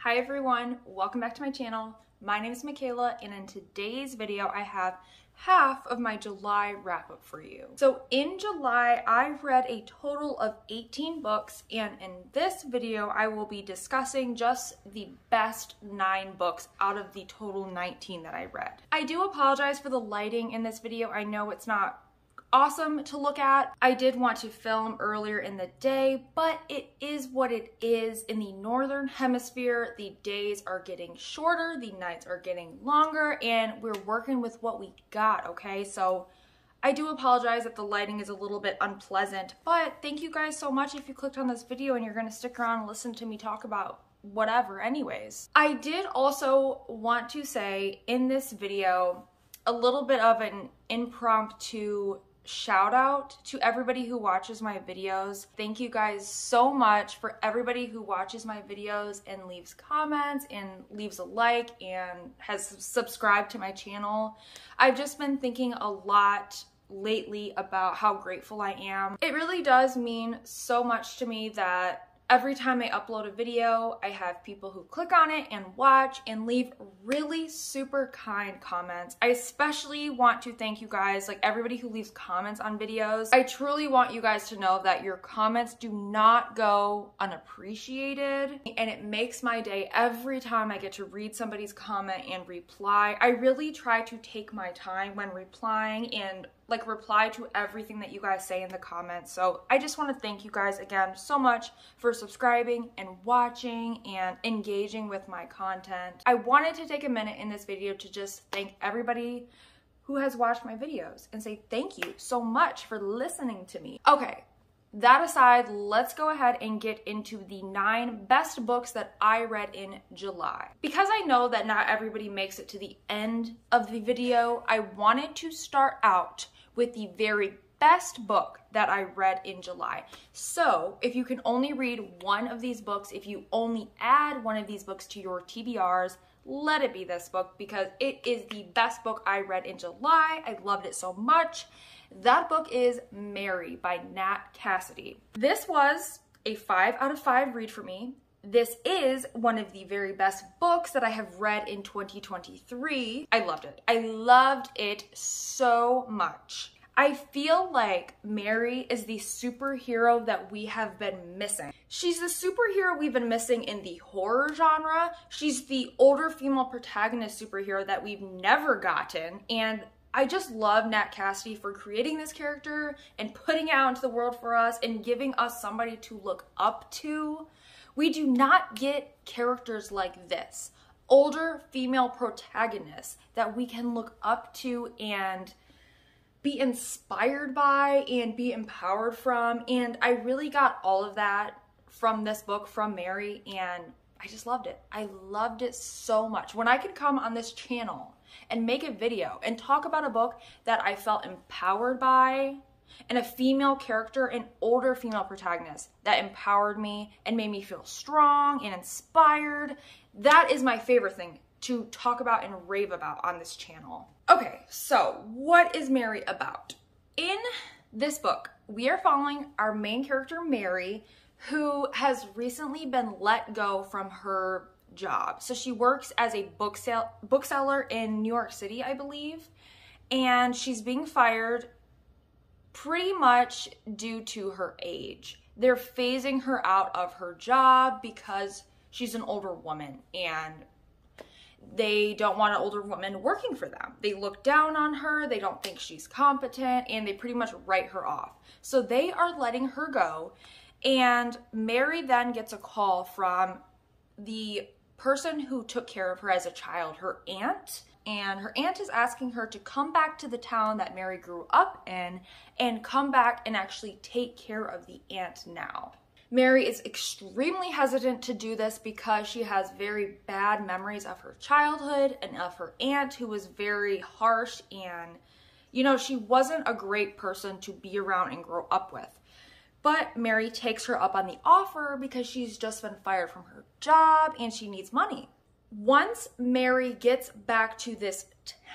Hi everyone, welcome back to my channel. My name is Michaela, and in today's video I have half of my July wrap up for you. So in July I read a total of 18 books, and in this video I will be discussing just the best 9 books out of the total 19 that I read. I do apologize for the lighting in this video. I know it's not awesome to look at. I did want to film earlier in the day, but it is what it is. In the northern hemisphere, the days are getting shorter, the nights are getting longer, and we're working with what we got, okay? So I do apologize if the lighting is a little bit unpleasant, but thank you guys so much if you clicked on this video and you're gonna stick around and listen to me talk about whatever anyways. I did also want to say in this video a little bit of an impromptu shout out to everybody who watches my videos. Thank you guys so much for everybody who watches my videos and leaves comments and leaves a like and has subscribed to my channel. I've just been thinking a lot lately about how grateful I am. It really does mean so much to me that every time I upload a video, I have people who click on it and watch and leave really super kind comments. I especially want to thank you guys, like everybody who leaves comments on videos. I truly want you guys to know that your comments do not go unappreciated, and it makes my day every time I get to read somebody's comment and reply. I really try to take my time when replying and reply to everything that you guys say in the comments. So I just want to thank you guys again so much for subscribing and watching and engaging with my content. I wanted to take a minute in this video to just thank everybody who has watched my videos and say thank you so much for listening to me. Okay, that aside, let's go ahead and get into the 9 best books that I read in July. Because I know that not everybody makes it to the end of the video, I wanted to start out with the very best book that I read in July. So if you can only read one of these books, if you only add one of these books to your TBRs, let it be this book, because it is the best book I read in July. I loved it so much. That book is Mary by Nat Cassidy. This was a 5 out of 5 read for me. This is one of the very best books that I have read in 2023. I loved it. I loved it so much. I feel like Mary is the superhero that we have been missing. She's the superhero we've been missing in the horror genre. She's the older female protagonist superhero that we've never gotten, and I just love Nat Cassidy for creating this character and putting it out into the world for us and giving us somebody to look up to. We do not get characters like this, older female protagonists that we can look up to and be inspired by and be empowered from. And I really got all of that from this book, from Mary, and I just loved it. I loved it so much. When I could come on this channel and make a video and talk about a book that I felt empowered by, and a female character, an older female protagonist that empowered me and made me feel strong and inspired, that is my favorite thing to talk about and rave about on this channel. Okay, so what is Mary about? In this book, we are following our main character, Mary, who has recently been let go from her job. So she works as a bookseller in New York City, I believe, and she's being fired pretty much due to her age. They're phasing her out of her job because she's an older woman, and they don't want an older woman working for them. They look down on her, they don't think she's competent, and they pretty much write her off. So they are letting her go, and Mary then gets a call from the person who took care of her as a child, her aunt, and her aunt is asking her to come back to the town that Mary grew up in and come back and actually take care of the aunt now. Mary is extremely hesitant to do this because she has very bad memories of her childhood and of her aunt, who was very harsh, and, you know, she wasn't a great person to be around and grow up with. But Mary takes her up on the offer because she's just been fired from her job and she needs money. Once Mary gets back to this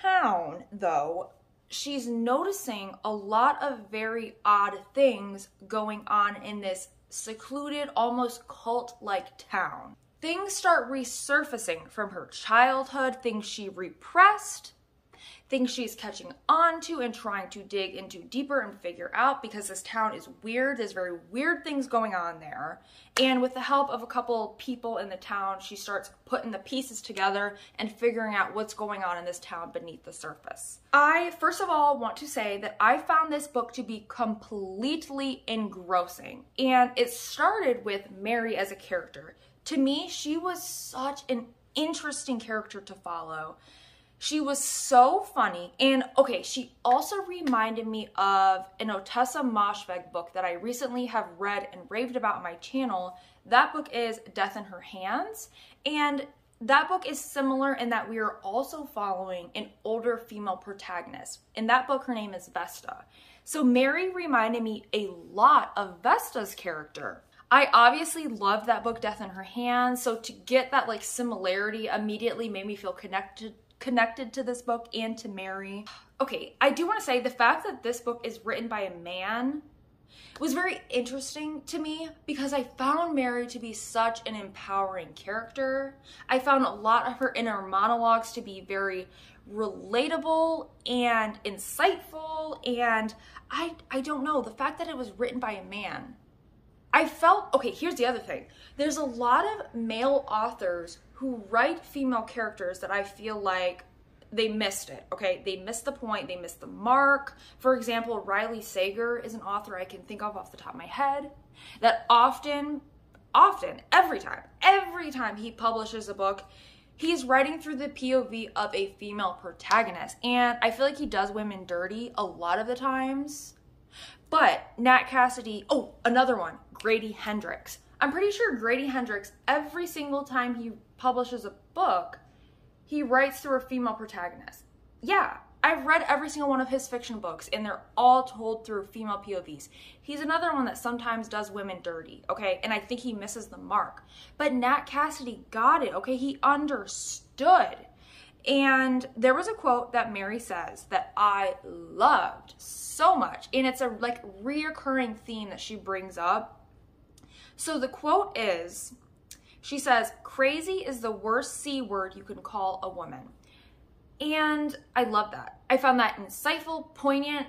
town, though, she's noticing a lot of very odd things going on in this secluded, almost cult-like town. things start resurfacing from her childhood, things she repressed, things she's catching on to and trying to dig into deeper and figure out, because this town is weird. There's very weird things going on there. And with the help of a couple people in the town, she starts putting the pieces together and figuring out what's going on in this town beneath the surface. I, first of all, want to say that I found this book to be completely engrossing. And it started with Mary as a character. To me, she was such an interesting character to follow. She was so funny, and okay, she also reminded me of an 𝚆𝙾𝙽𝚃𝙷 book that I recently have read and raved about on my channel. That book is Death in Her Hands, and that book is similar in that we are also following an older female protagonist. In that book, her name is Vesta. So Mary reminded me a lot of Vesta's character. I obviously loved that book, Death in Her Hands, so to get that like similarity immediately made me feel connected to this book and to Mary. Okay, I do want to say the fact that this book is written by a man was very interesting to me, because I found Mary to be such an empowering character. I found a lot of her inner monologues to be very relatable and insightful, and I don't know, the fact that it was written by a man. I felt, okay, here's the other thing. There's a lot of male authors who write female characters that I feel like they missed it, okay? They missed the point, they missed the mark. For example, Riley Sager is an author I can think of off the top of my head that often, every time he publishes a book, he's writing through the POV of a female protagonist. And I feel like he does women dirty a lot of the times. But Nat Cassidy, oh, another one, Grady Hendrix. I'm pretty sure Grady Hendrix, every single time he publishes a book, he writes through a female protagonist. Yeah, I've read every single one of his fiction books, and they're all told through female POVs. He's another one that sometimes does women dirty, okay? And I think he misses the mark. But Nat Cassidy got it, okay? He understood. And there was a quote that Mary says that I loved so much, and it's a like reoccurring theme that she brings up. So the quote is, she says, "Crazy is the worst C word you can call a woman." And I love that. I found that insightful, poignant.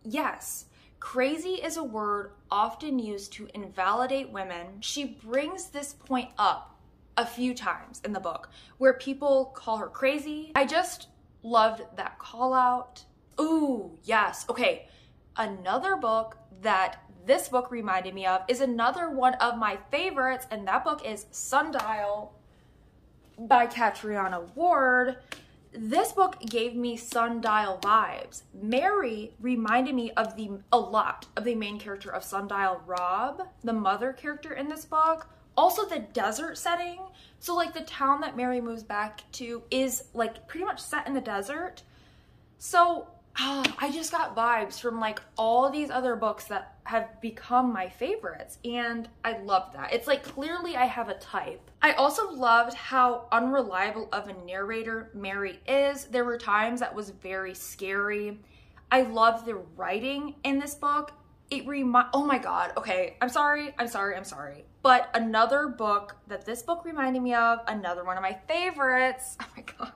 Yes, crazy is a word often used to invalidate women. She brings this point up a few times in the book where people call her crazy. I just loved that call out. Ooh, yes. Okay, another book that this book reminded me of is another one of my favorites, and that book is Sundial by Catriona Ward. This book gave me Sundial vibes. Mary reminded me of a lot of the main character of Sundial, Rob, the mother character in this book. Also the desert setting. So like the town that Mary moves back to is like pretty much set in the desert. So I just got vibes from like all these other books that have become my favorites, and I love that. It's like clearly I have a type. I also loved how unreliable of a narrator Mary is. There were times that was very scary. I loved the writing in this book. Oh my God, okay, I'm sorry. But another book that this book reminded me of, another one of my favorites, oh my God,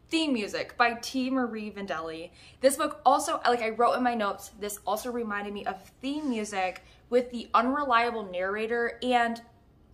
Theme Music by T. Marie Vandelli. This book also, like I wrote in my notes, this also reminded me of theme music with the unreliable narrator and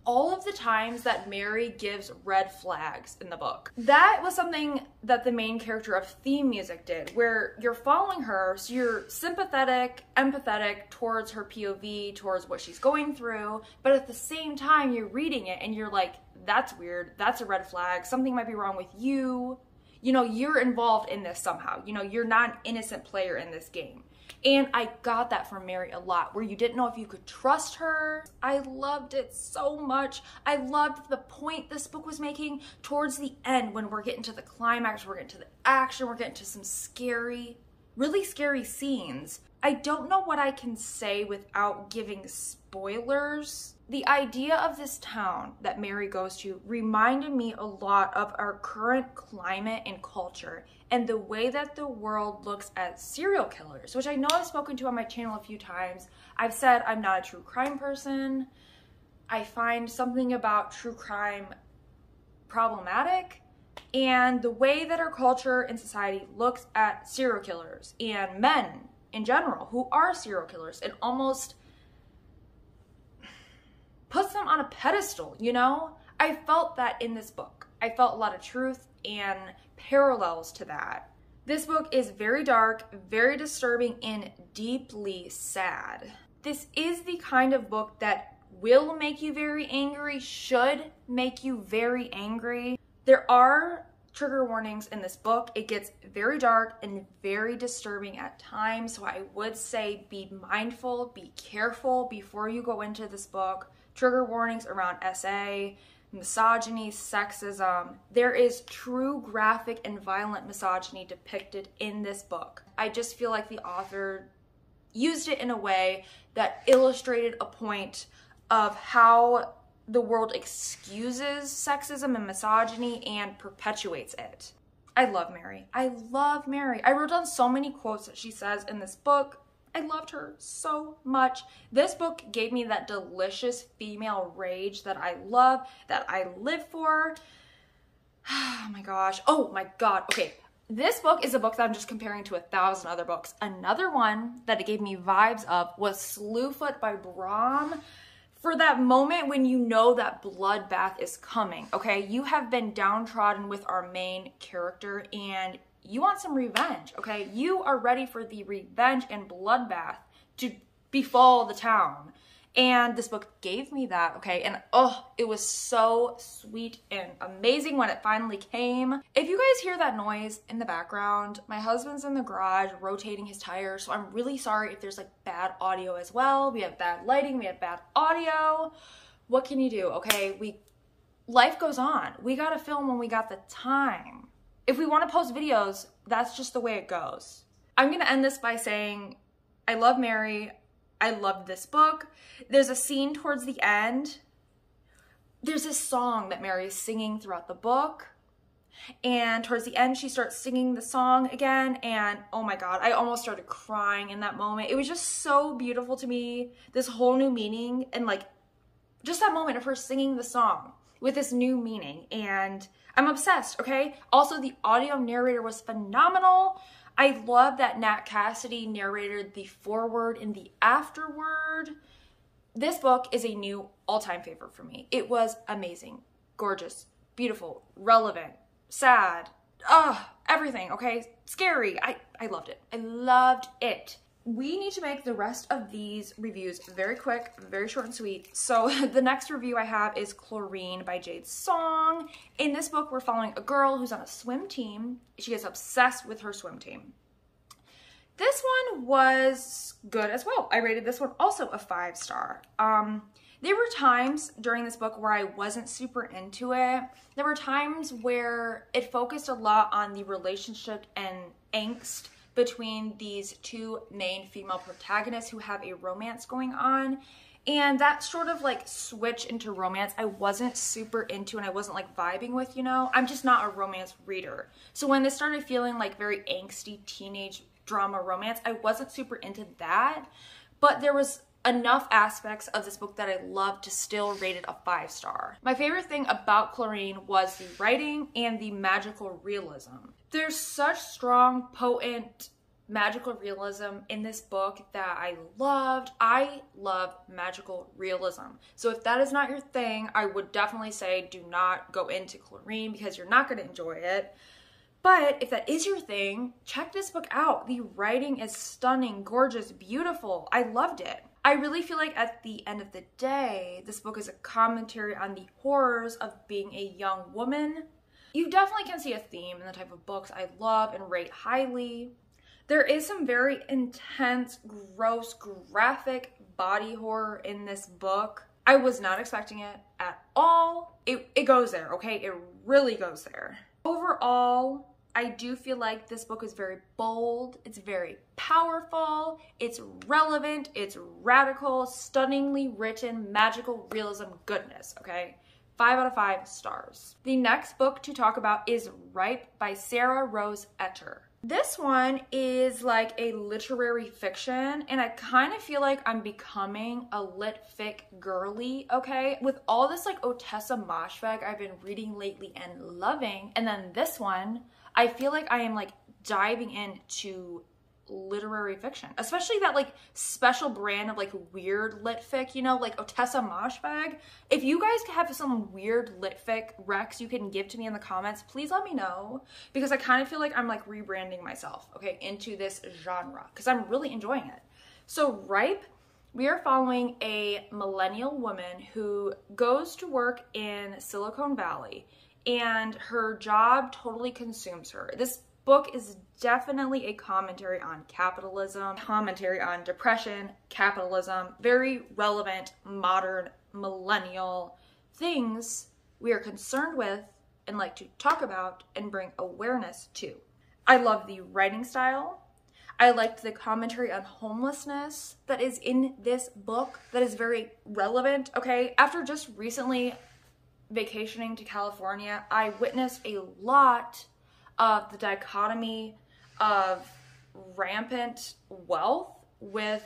all of the times that Mary gives red flags in the book. That was something that the main character of Theme Music did, where you're following her, so you're sympathetic, empathetic towards her POV, towards what she's going through, but at the same time you're reading it and you're like, that's weird, that's a red flag, something might be wrong with you. You know, you're involved in this somehow. You know, you're not an innocent player in this game. And I got that from Mary a lot, where you didn't know if you could trust her. I loved it so much. I loved the point this book was making towards the end when we're getting to the climax, we're getting to the action, we're getting to some scary, really scary scenes. I don't know what I can say without giving spoilers. The idea of this town that Mary goes to reminded me a lot of our current climate and culture and the way that the world looks at serial killers, which I know I've spoken to on my channel a few times. I've said I'm not a true crime person. I find something about true crime problematic, and the way that our culture and society looks at serial killers and men in general who are serial killers and almost puts them on a pedestal, you know? I felt that in this book. I felt a lot of truth and parallels to that. This book is very dark, very disturbing, and deeply sad. This is the kind of book that will make you very angry, should make you very angry. There are trigger warnings in this book. It gets very dark and very disturbing at times, so I would say be mindful, be careful before you go into this book. Trigger warnings around SA, misogyny, sexism. There is true graphic and violent misogyny depicted in this book. I just feel like the author used it in a way that illustrated a point of how the world excuses sexism and misogyny and perpetuates it. I love Mary. I love Mary. I wrote down so many quotes that she says in this book. I loved her so much. This book gave me that delicious female rage that I love, that I live for. Oh my gosh. Oh my God. Okay. This book is a book that I'm just comparing to 1,000 other books. Another one that it gave me vibes of was Slewfoot by Bram. For that moment when you know that bloodbath is coming, okay? You have been downtrodden with our main character and you want some revenge, okay? You are ready for the revenge and bloodbath to befall the town. And this book gave me that, okay? And oh, it was so sweet and amazing when it finally came. If you guys hear that noise in the background, my husband's in the garage rotating his tires, so I'm really sorry if there's like bad audio as well. We have bad lighting, we have bad audio. What can you do, okay? Life goes on. We gotta film when we got the time. If we wanna post videos, that's just the way it goes. I'm gonna end this by saying, I love Mary. I loved this book. There's a scene towards the end. There's this song that Mary is singing throughout the book. And towards the end, she starts singing the song again. And oh my God, I almost started crying in that moment. It was just so beautiful to me. This whole new meaning and like just that moment of her singing the song with this new meaning. And I'm obsessed, okay? Also, the audio narrator was phenomenal. I love that Nat Cassidy narrated the foreword and the afterword. This book is a new all-time favorite for me. It was amazing, gorgeous, beautiful, relevant, sad, everything, okay? Scary. I loved it. I loved it. We need to make the rest of these reviews very quick, very short and sweet. So the next review I have is Chlorine by Jade Song. In this book, we're following a girl who's on a swim team. She gets obsessed with her swim team. This one was good as well. I rated this one also a 5-star. There were times during this book where I wasn't super into it. There were times where it focused a lot on the relationship and angst between these two main female protagonists who have a romance going on. And that sort of like switch into romance I wasn't super into and I wasn't like vibing with, you know? I'm just not a romance reader. So when this started feeling like very angsty teenage drama romance, I wasn't super into that. But there was enough aspects of this book that I loved to still rate it a 5-star. My favorite thing about Chlorine was the writing and the magical realism. There's such strong, potent, magical realism in this book that I loved. I love magical realism. So if that is not your thing, I would definitely say do not go into Chlorine because you're not going to enjoy it. But if that is your thing, check this book out. The writing is stunning, gorgeous, beautiful. I loved it. I really feel like at the end of the day, this book is a commentary on the horrors of being a young woman. You definitely can see a theme in the type of books I love and rate highly. There is some very intense, gross, graphic body horror in this book. I was not expecting it at all. It goes there, okay? It really goes there. Overall, I do feel like this book is very bold, it's very powerful, it's relevant, it's radical, stunningly written, magical realism goodness, okay? 5 out of 5 stars. The next book to talk about is Ripe by Sarah Rose Etter. This one is like a literary fiction, and I kind of feel like I'm becoming a lit fic girly, okay? With all this like 𝚘𝚃𝚃𝚃 I've been reading lately and loving, and then this one, I feel like I am like diving into literary fiction, especially that like special brand of like weird lit fic, you know, like 𝚘𝚃𝚃𝚃. If you guys have some weird lit fic recs you can give to me in the comments, please let me know, because I kind of feel like I'm like rebranding myself, okay, into this genre, because I'm really enjoying it. So Ripe, we are following a millennial woman who goes to work in Silicon Valley, and her job totally consumes her. This book is definitely a commentary on capitalism, commentary on depression, capitalism, very relevant, modern, millennial things we are concerned with and like to talk about and bring awareness to. I love the writing style. I liked the commentary on homelessness that is in this book that is very relevant, okay? After just recently vacationing to California, I witnessed a lot of the dichotomy of rampant wealth with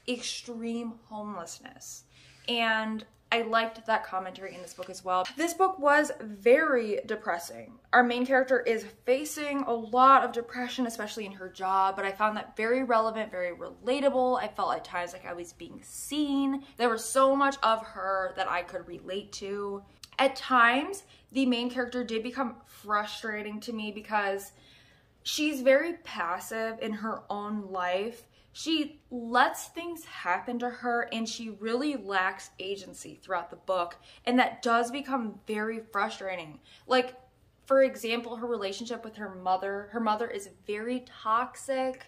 extreme homelessness. And I liked that commentary in this book as well. This book was very depressing. Our main character is facing a lot of depression, especially in her job, but I found that very relevant, very relatable. I felt at times like I was being seen. There was so much of her that I could relate to. At times, the main character did become frustrating to me because she's very passive in her own life. She lets things happen to her and she really lacks agency throughout the book, and that does become very frustrating. Like, for example, her relationship with her mother. Her mother is very toxic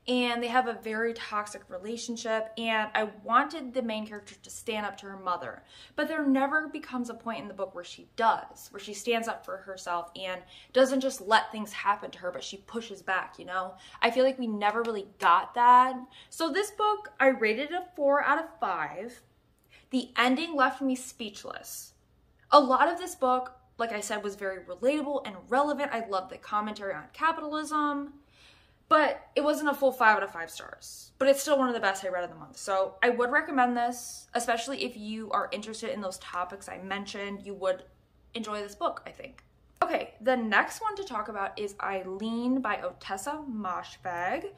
and they have a very toxic relationship, and I wanted the main character to stand up to her mother, but there never becomes a point in the book where she does, where she stands up for herself and doesn't just let things happen to her, but she pushes back, you know? I feel like we never really got that. So this book, I rated it a 4 out of 5. The ending left me speechless. A lot of this book, like I said, was very relatable and relevant. I loved the commentary on capitalism, but it wasn't a full 5 out of 5 stars. But it's still one of the best I read of the month. So I would recommend this, especially if you are interested in those topics I mentioned. You would enjoy this book, I think. Okay, the next one to talk about is Eileen by 𝚘𝚃𝚃𝚃𝚃.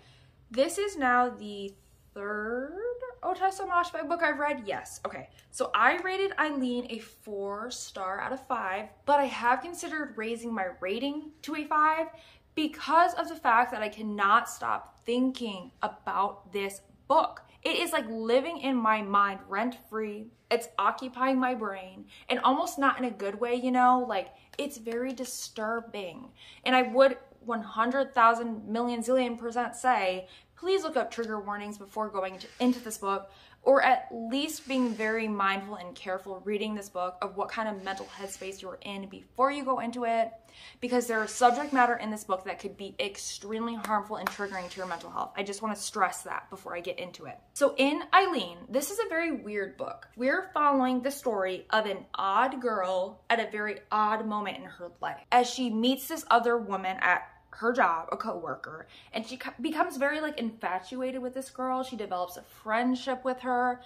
This is now the third 𝚘𝚃𝚃𝚃𝚃 book I've read. Yes, okay. So I rated Eileen a 4 star out of 5, but I have considered raising my rating to a 5 because of the fact that I cannot stop thinking about this book. It is like living in my mind rent-free. It's occupying my brain, and almost not in a good way, you know? Like, it's very disturbing. And I would 100,000 million zillion % say, please look up trigger warnings before going into this book, or at least being very mindful and careful reading this book of what kind of mental headspace you're in before you go into it, because there is subject matter in this book that could be extremely harmful and triggering to your mental health. I just want to stress that before I get into it. So in Eileen, this is a very weird book. We're following the story of an odd girl at a very odd moment in her life as she meets this other woman at her job, a co-worker, and she becomes very like infatuated with this girl. She develops a friendship with her.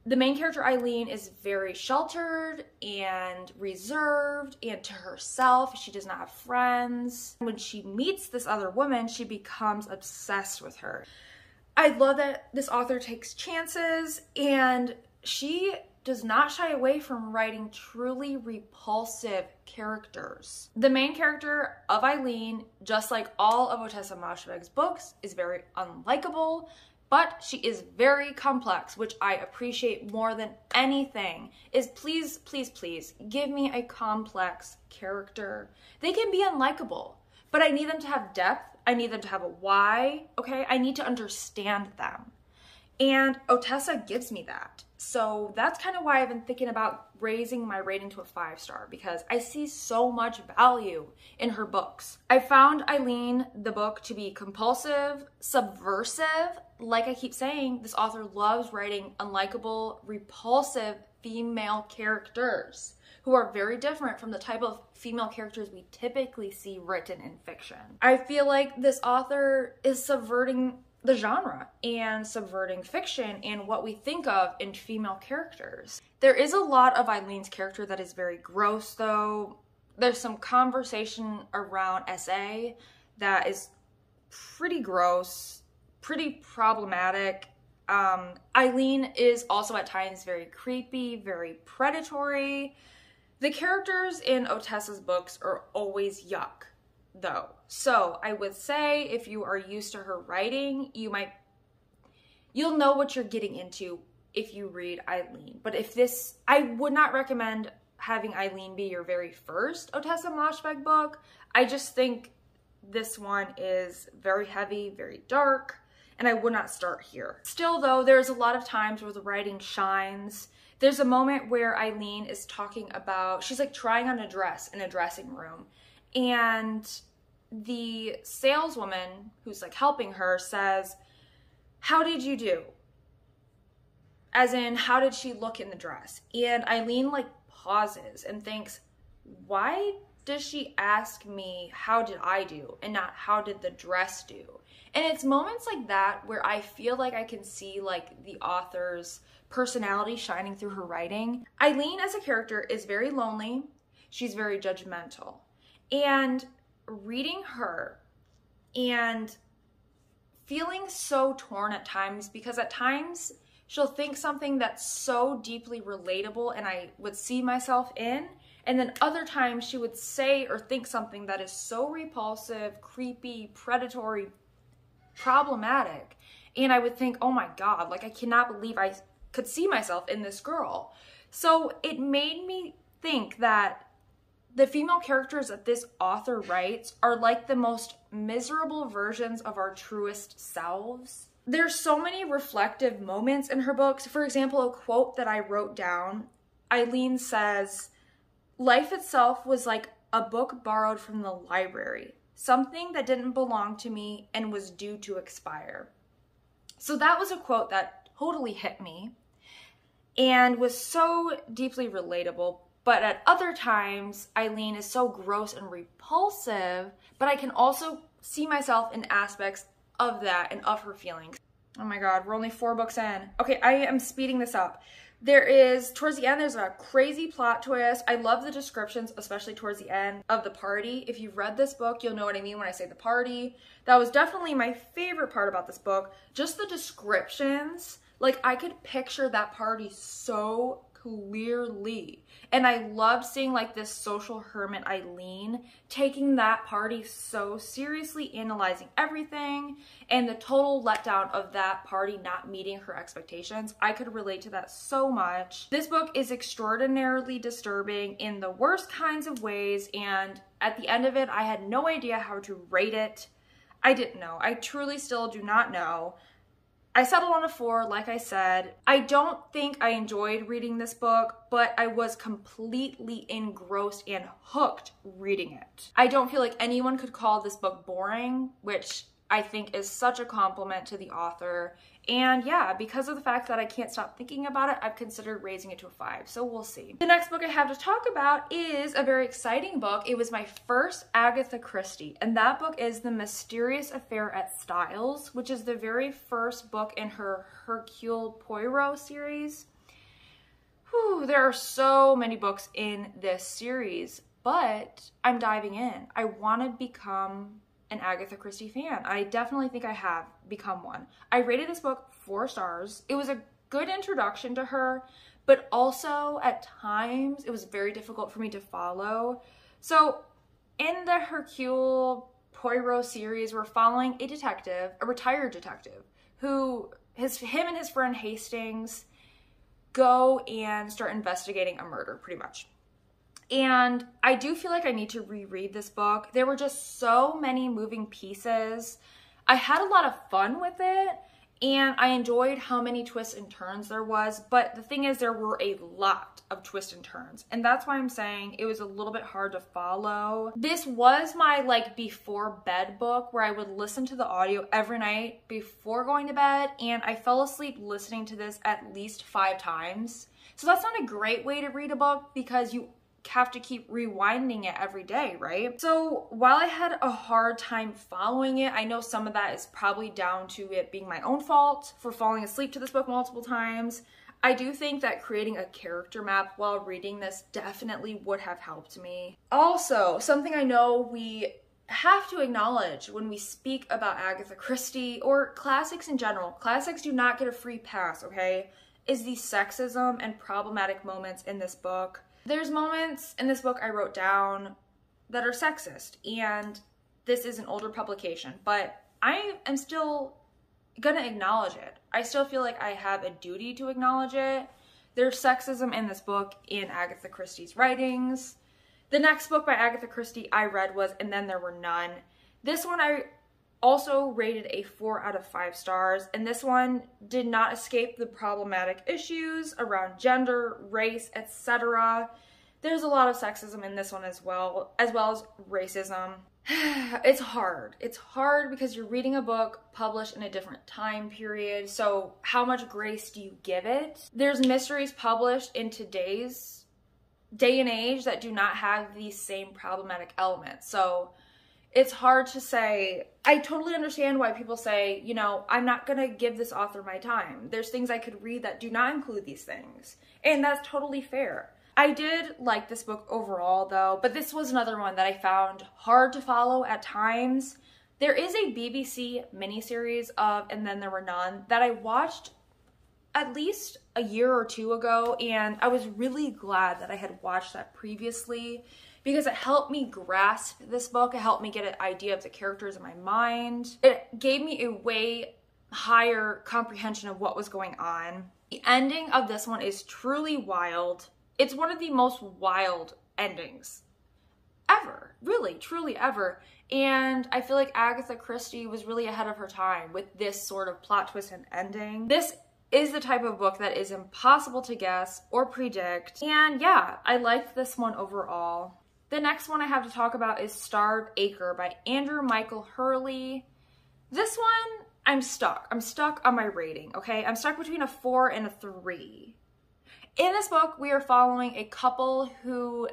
The main character, Eileen, is very sheltered and reserved and to herself. She does not have friends. When she meets this other woman, she becomes obsessed with her. I love that this author takes chances, and she does not shy away from writing truly repulsive characters. The main character of Eileen, just like all of 𝚘𝚃𝚃𝚃𝚃's books, is very unlikable, but she is very complex, which I appreciate more than anything. Is please, please, please give me a complex character. They can be unlikable, but I need them to have depth. I need them to have a why, okay? I need to understand them. And 𝚘𝚃 gives me that. So that's kind of why I've been thinking about raising my rating to a 5 star, because I see so much value in her books. I found Eileen, the book, to be compulsive, subversive. Like I keep saying, this author loves writing unlikable, repulsive female characters who are very different from the type of female characters we typically see written in fiction. I feel like this author is subverting the genre and subverting fiction and what we think of in female characters. There is a lot of Eileen's character that is very gross though. There's some conversation around SA that is pretty gross, pretty problematic. Eileen is also at times very creepy, very predatory. The characters in Ottessa's books are always yuck though. So I would say if you are used to her writing, you'll know what you're getting into if you read Eileen. But I would not recommend having Eileen be your very first Ottessa Moshfegh book. I just think this one is very heavy, very dark, and I would not start here. Still though, there's a lot of times where the writing shines. There's a moment where Eileen is talking about, she's like trying on a dress in a dressing room, and the saleswoman who's like helping her says, "How did you do?" As in, how did she look in the dress? And Eileen like pauses and thinks, why does she ask me how did I do and not how did the dress do? And it's moments like that where I feel like I can see like the author's personality shining through her writing. Eileen as a character is very lonely. She's very judgmental. And reading her and feeling so torn at times, because at times she'll think something that's so deeply relatable and I would see myself in, and then other times she would say or think something that is so repulsive, creepy, predatory, problematic, and I would think, oh my god, like I cannot believe I could see myself in this girl. So it made me think that the female characters that this author writes are like the most miserable versions of our truest selves. There's so many reflective moments in her books. For example, a quote that I wrote down, Eileen says, "Life itself was like a book borrowed from the library, something that didn't belong to me and was due to expire." So that was a quote that totally hit me and was so deeply relatable. But at other times, Eileen is so gross and repulsive, but I can also see myself in aspects of that and of her feelings. Oh my god, we're only 4 books in. Okay, I am speeding this up. Towards the end, there's a crazy plot twist. I love the descriptions, especially towards the end, of the party. If you've read this book, you'll know what I mean when I say the party. That was definitely my favorite part about this book. Just the descriptions. Like, I could picture that party so clearly. And I loved seeing like this social hermit Eileen taking that party so seriously, analyzing everything, and the total letdown of that party not meeting her expectations. I could relate to that so much. This book is extraordinarily disturbing in the worst kinds of ways, and at the end of it, I had no idea how to rate it. I didn't know. I truly still do not know. I settled on a 4, like I said. I don't think I enjoyed reading this book, but I was completely engrossed and hooked reading it. I don't feel like anyone could call this book boring, which I think is such a compliment to the author. And yeah, because of the fact that I can't stop thinking about it, I've considered raising it to a 5, so we'll see. The next book I have to talk about is a very exciting book. It was my first Agatha Christie, and that book is The Mysterious Affair at Styles, which is the very first book in her Hercule Poirot series. Whew, there are so many books in this series, but I'm diving in. I want to become an Agatha Christie fan. I definitely think I have become one. I rated this book 4 stars. It was a good introduction to her, but also at times it was very difficult for me to follow. So in the Hercule Poirot series, we're following a detective, a retired detective, who him and his friend Hastings go and start investigating a murder, pretty much. And I do feel like I need to reread this book. There were just so many moving pieces. I had a lot of fun with it, and I enjoyed how many twists and turns there was, but the thing is there were a lot of twists and turns, and that's why I'm saying it was a little bit hard to follow. This was my like before bed book where I would listen to the audio every night before going to bed, and I fell asleep listening to this at least 5 times. So that's not a great way to read a book because you have to keep rewinding it every day, right? So while I had a hard time following it, I know some of that is probably down to it being my own fault for falling asleep to this book multiple times. I do think that creating a character map while reading this definitely would have helped me. Also, something I know we have to acknowledge when we speak about Agatha Christie or classics in general, classics do not get a free pass, okay, is the sexism and problematic moments in this book. There's moments in this book I wrote down that are sexist, and this is an older publication, but I am still gonna acknowledge it. I still feel like I have a duty to acknowledge it. There's sexism in this book in Agatha Christie's writings. The next book by Agatha Christie I read was And Then There Were None. This one I also rated a 4 out of 5 stars, and this one did not escape the problematic issues around gender, race, etc. There's a lot of sexism in this one as well as racism. It's hard. It's hard because you're reading a book published in a different time period, so how much grace do you give it? There's mysteries published in today's day and age that do not have these same problematic elements, so it's hard to say. I totally understand why people say, you know, I'm not gonna give this author my time. There's things I could read that do not include these things, and that's totally fair. I did like this book overall though, but this was another one that I found hard to follow at times. There is a BBC miniseries of And Then There Were None that I watched at least a year or two ago, and I was really glad that I had watched that previously because it helped me grasp this book. It helped me get an idea of the characters in my mind. It gave me a way higher comprehension of what was going on. The ending of this one is truly wild. It's one of the most wild endings ever, really, truly ever. And I feel like Agatha Christie was really ahead of her time with this sort of plot twist and ending. This is the type of book that is impossible to guess or predict. And yeah, I liked this one overall. The next one I have to talk about is *𝚆𝙃𝚃 Acre by Andrew Michael Hurley. This one, I'm stuck. I'm stuck on my rating, okay? I'm stuck between a 4 and a 3. In this book, we are following a couple who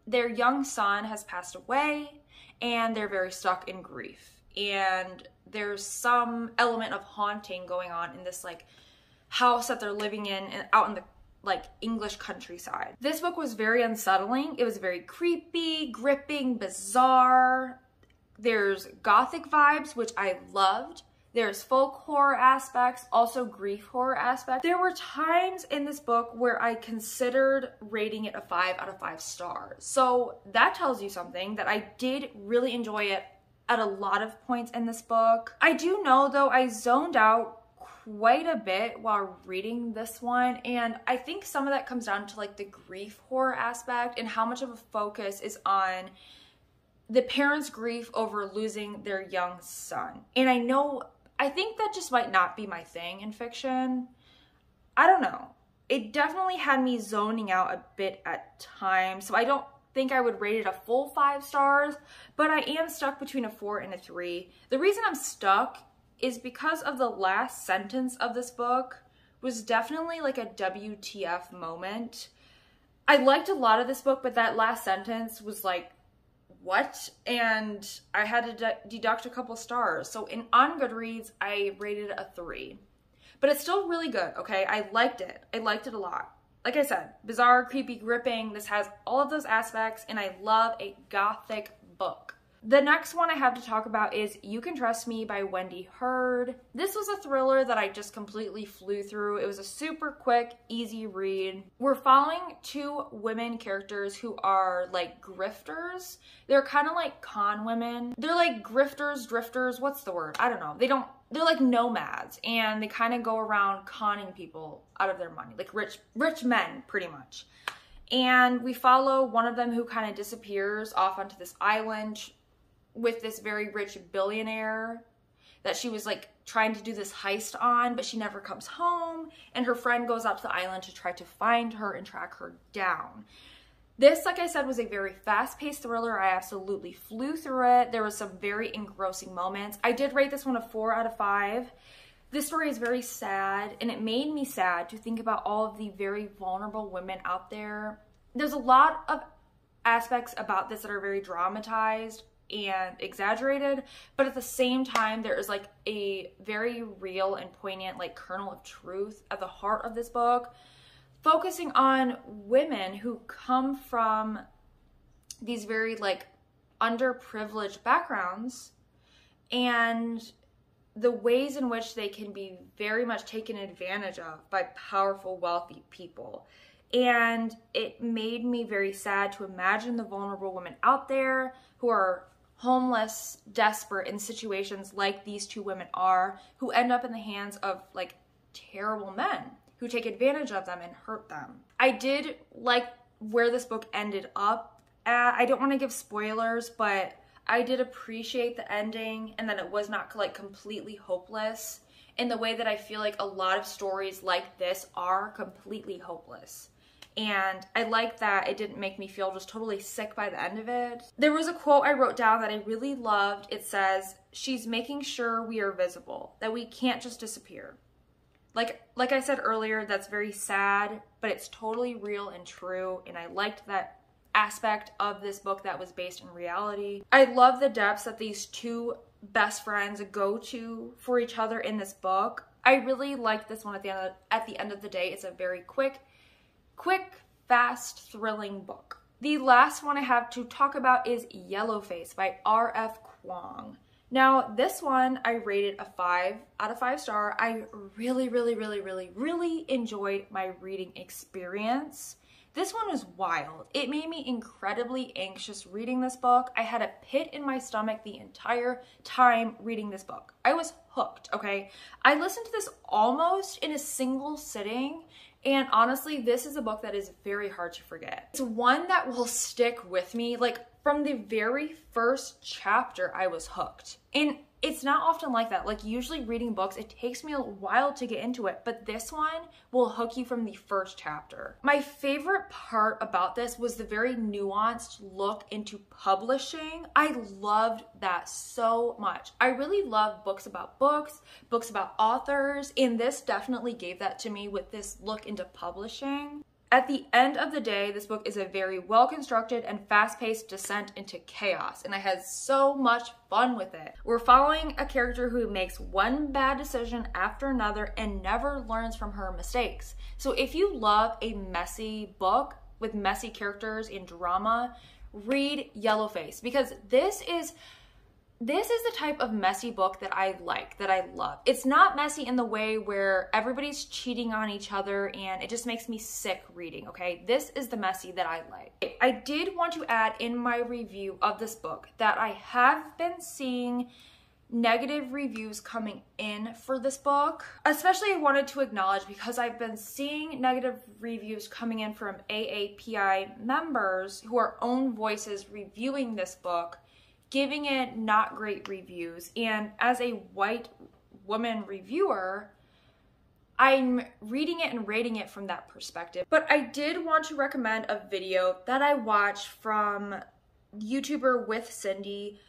their young son has passed away and they're very stuck in grief. And there's some element of haunting going on in this like house that they're living in and out in the like English countryside. This book was very unsettling. It was very creepy, gripping, bizarre. There's gothic vibes, which I loved. There's folk horror aspects, also grief horror aspects. There were times in this book where I considered rating it a 5 out of 5 stars. So that tells you something, that I did really enjoy it at a lot of points in this book. I do know though, I zoned out quite a bit while reading this one, and I think some of that comes down to like the grief horror aspect and how much of a focus is on the parents' grief over losing their young son. And I think that just might not be my thing in fiction. I don't know. It definitely had me zoning out a bit at times, so I don't think I would rate it a full 5 stars, but I am stuck between a 4 and a 3. The reason I'm stuck is because of the last sentence of this book was definitely like a WTF moment. I liked a lot of this book, but that last sentence was like, what? And I had to deduct a couple stars. So on Goodreads, I rated it a 3. But it's still really good, okay? I liked it. I liked it a lot. Like I said, bizarre, creepy, gripping. This has all of those aspects, and I love a gothic book. The next one I have to talk about is You Can Trust Me by Wendy Hurd. This was a thriller that I just completely flew through. It was a super quick, easy read. We're following 2 women characters who are like grifters. They're kind of like con women. They're like grifters, drifters, what's the word? I don't know. They're like nomads, and they kind of go around conning people out of their money, like rich men pretty much. And we follow one of them who kind of disappears off onto this island with this very rich billionaire that she was like trying to do this heist on, but she never comes home, and her friend goes out to the island to try to find her and track her down. This, like I said, was a very fast-paced thriller. I absolutely flew through it. There was some very engrossing moments. I did rate this one a 4 out of 5. This story is very sad, and it made me sad to think about all of the very vulnerable women out there there's a lot of aspects about this that are very dramatized and exaggerated, but at the same time there is like a very real and poignant like kernel of truth at the heart of this book, focusing on women who come from these very like underprivileged backgrounds and the ways in which they can be very much taken advantage of by powerful, wealthy people. And it made me very sad to imagine the vulnerable women out there who are homeless, desperate in situations like these two women are, who end up in the hands of like terrible men who take advantage of them and hurt them. I did like where this book ended up at. I don't want to give spoilers, but I did appreciate the ending and that it was not like completely hopeless in the way that I feel like a lot of stories like this are completely hopeless. And I like that it didn't make me feel just totally sick by the end of it. There was a quote I wrote down that I really loved. It says, "She's making sure we are visible, that we can't just disappear." Like I said earlier, that's very sad, but it's totally real and true. And I liked that aspect of this book that was based in reality. I love the depths that these two best friends go to for each other in this book. I really liked this one at the end of the day. It's a very quick, fast, thrilling book. The last one I have to talk about is Yellowface by R.F. Kuang. Now, this one I rated a 5 out of 5 star. I really enjoyed my reading experience. This one was wild. It made me incredibly anxious reading this book. I had a pit in my stomach the entire time reading this book. I was hooked, okay? I listened to this almost in a single sitting, and honestly, this is a book that is very hard to forget. It's one that will stick with me. Like, from the very first chapter, I was hooked. And it's not often like that. Like, usually reading books, it takes me a while to get into it, but this one will hook you from the first chapter. My favorite part about this was the very nuanced look into publishing. I loved that so much. I really love books about authors, and this definitely gave that to me with this look into publishing. At the end of the day, this book is a very well-constructed and fast-paced descent into chaos, and I had so much fun with it. We're following a character who makes one bad decision after another and never learns from her mistakes. So if you love a messy book with messy characters and drama, read Yellowface, because this is the type of messy book that I like, that I love. It's not messy in the way where everybody's cheating on each other and it just makes me sick reading, okay? This is the messy that I like. I did want to add in my review of this book that I have been seeing negative reviews coming in for this book. Especially I wanted to acknowledge, because I've been seeing negative reviews coming in from AAPI members who are own voices reviewing this book, giving it not great reviews. And as a white woman reviewer, I'm reading it and rating it from that perspective. But I did want to recommend a video that I watched from YouTuber with Cindy.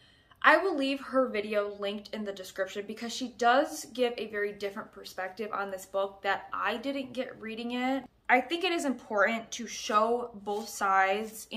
I will leave her video linked in the description because she does give a very different perspective on this book that I didn't get reading it. I think it is important to show both sides.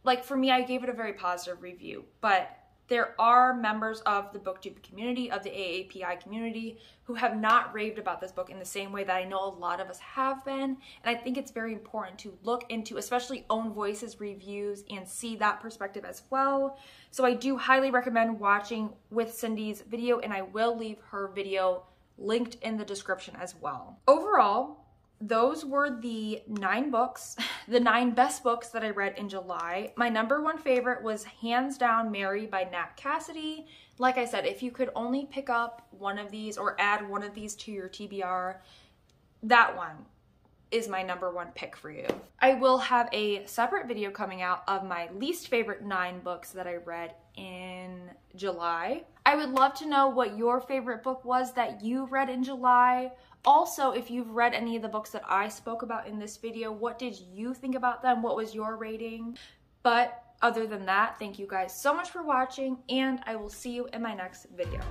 Like, for me, I gave it a very positive review, but there are members of the booktube community, of the AAPI community, who have not raved about this book in the same way that I know a lot of us have been. And I think it's very important to look into, especially own voices reviews, and see that perspective as well. So I do highly recommend watching with Cindy's video, and I will leave her video linked in the description as well. Overall, those were the 9 books, the 9 best books that I read in July. My number 1 favorite was hands down Mary by Nat Cassidy. Like I said, if you could only pick up one of these or add one of these to your TBR, that one is my number 1 pick for you. I will have a separate video coming out of my least favorite 9 books that I read in July. I would love to know what your favorite book was that you read in July. Also, if you've read any of the books that I spoke about in this video, what did you think about them? What was your rating? But other than that, thank you guys so much for watching, and I will see you in my next video.